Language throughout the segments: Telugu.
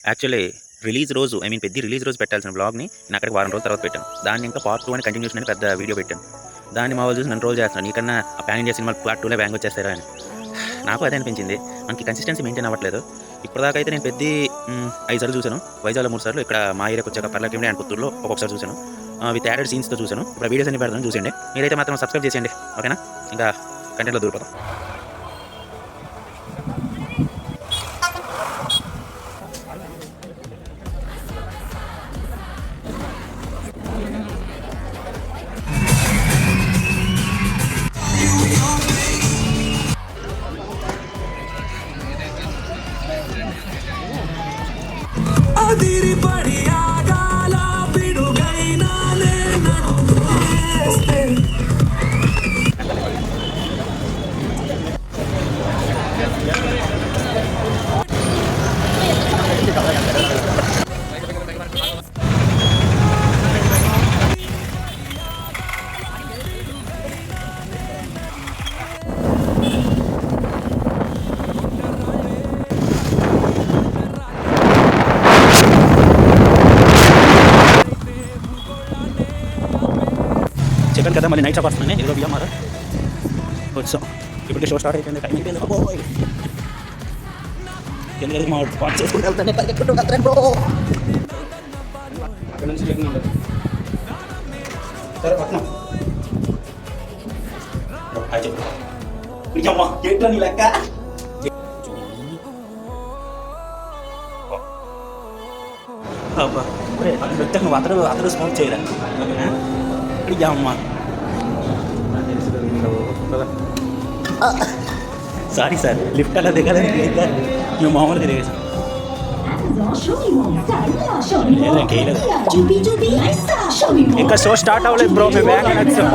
యాక్చువల్లీ రిలీజ్ రోజు పెద్ద రిలీజ్ రోజు పెట్టాల్సిన బ్లాగ్ని నేను అక్కడికి వారం రోజుల తర్వాత పెట్టాను. దాన్ని ఇంకా పార్ట్ 2 అని కంటిన్యూషన్ అని పెద్ద వీడియో పెట్టాను. దాన్ని మా వాళ్ళు చూసి నన్ను రోజు చేస్తున్నాను, నీకన్నా ఆ ప్యాన్ ఇండియా సినిమా పార్ట్ 2లో బ్యాంగ్ వచ్చేస్తారా అని. నాకు అదే అనిపించింది, మనకి కన్సిస్టెన్సీ మెయింటైన్ అవ్వట్లేదు. ఇప్పటిదాకా అయితే నేను పెద్ద 5 సార్లు చూశాను, వైజాగ్లో 3 సార్లు, ఇక్కడ మా ఏరియాకి వచ్చాక పర్లాకి అండ్ పుత్తూరులో ఒక్కొక్కసారి చూశాను. విత్ యాడెడ్ సీన్స్తో చూశాను. ఇప్పుడు వీడియోస్ అన్ని పెడతాను, చూసేయండి. మీరైతే మాత్రం సబ్స్క్రైబ్ చేసేయండి, ఓకేనా? ఇంకా కంటెంట్లో దూరిపోతాం. చికెన్ కదా, మళ్ళీ నైట్ షాప్ వస్తున్నాయి. ఇదిగో బియ్యం మారా వచ్చాం. ఇప్పటికే షో స్టార్ట్ అయిపోయింది, టైం అయిపోయింది. ఎందుకంటే మా పాటు చేసుకుంటూ వెళ్తానే పరిగెట్టుకుంటూ వెళ్తాను బ్రో. అక్కడ నుంచి చికెన్ ఉండదు సరే పట్నం చెప్పమ్మా ఏంట్రా నీ లెక్క. నువ్వు అతడు స్మోక్ చేయరా అమ్మా. సారీ సార్, లిఫ్ట్ అలా దిగాలని మేము మామూలుగా దిగేసాం. ఇంకా షో స్టార్ట్ అవ్వలేదు బ్రో, మేము బ్యాగ్ నచ్చాం.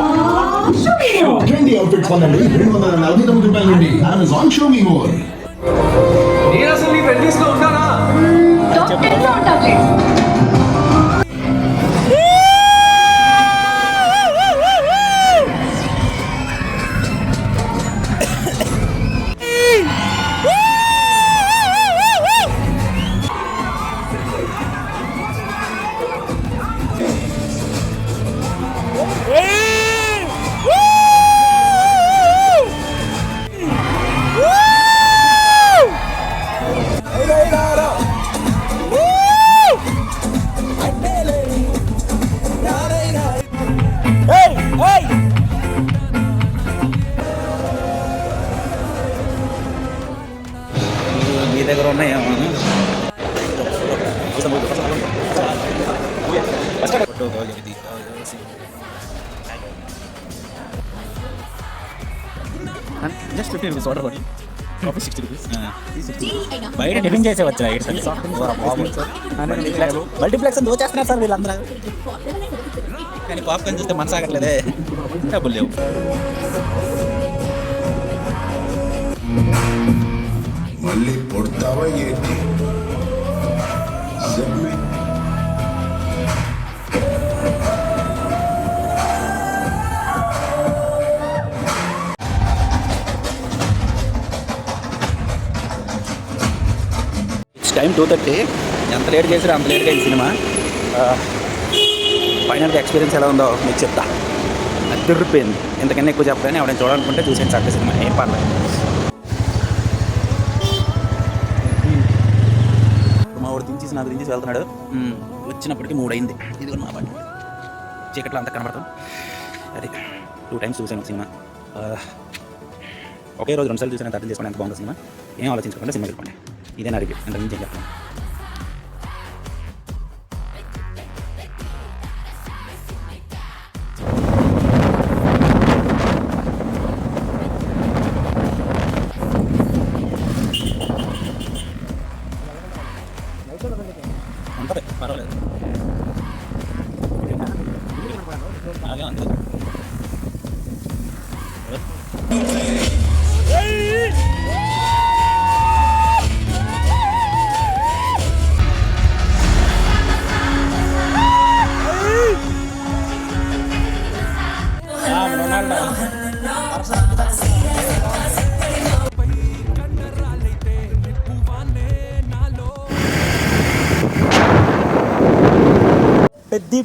మీ దగ్గర ఉన్నాయేమో జస్ట్ 50 రూపీస్ ఆర్డర్ పడి 60 రూపీస్ బయట టిఫిన్ చేసే వచ్చా. మల్టీప్లెక్స్ దోచేస్తున్నారు సార్ వీళ్ళందరూ, కానీ పాప్కార్న్ చూస్తే మనసు ఆగట్లేదే, డబ్బులు లేవు. మళ్ళీ పొడతావా ఏంటి? టైం 2:30. ఎంత లేట్ చేసారో అంత లేట్గా అయింది సినిమా. ఫైనల్గా ఎక్స్పీరియన్స్ ఎలా ఉందో మీకు చెప్తా. అది తిరిగిపోయింది, ఇంతకన్నా ఎక్కువ చెప్పగానే ఎవరైనా చూడాలనుకుంటే చూసేయండి సార్ సినిమా, ఏం పర్లేదు. మా వాడు దించేసి నాకు దించేసి వెళ్తున్నాడు. వచ్చినప్పటికీ 3 అయింది. ఇది మా బండి చీకట్లో అంత కనబడతాం. అది 2 టైమ్స్ చూసాను సినిమా. ఒకే రోజు 2 సార్లు చూసాను, అర్థం చేసుకోండి ఎంత బాగుంది సినిమా. ఏం ఆలోచించుకోకుండా సినిమా వెళ్ళిపోండి. ఇదే నా రివ్యూ, అంత నుంచి ఏం చెప్తాను. ఉంటుంది, పర్వాలేదు. అలాగే ఉంటుంది.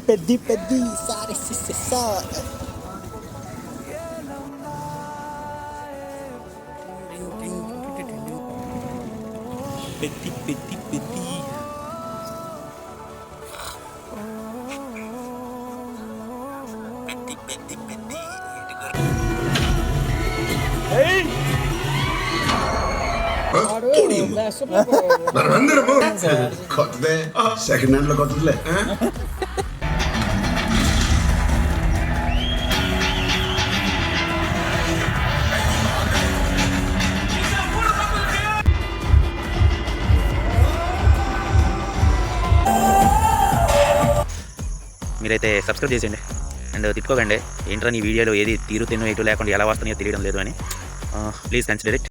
Peddi sorry sir. పెద్ది మనమందరము కొత్తదే సెకండ్ హ్యాండ్ లో కొత్తదిలే. మీరైతే సబ్స్క్రైబ్ చేసేయండి అండ్ తిట్టుకోకండి ఏంట్రా నీ వీడియోలో ఏది తీరు తిన్ను ఎటు లేకుండా ఎలా వస్తున్నాయో తెలియడం లేదు అని ప్లీజ్ కన్సిడర్ ఇట్.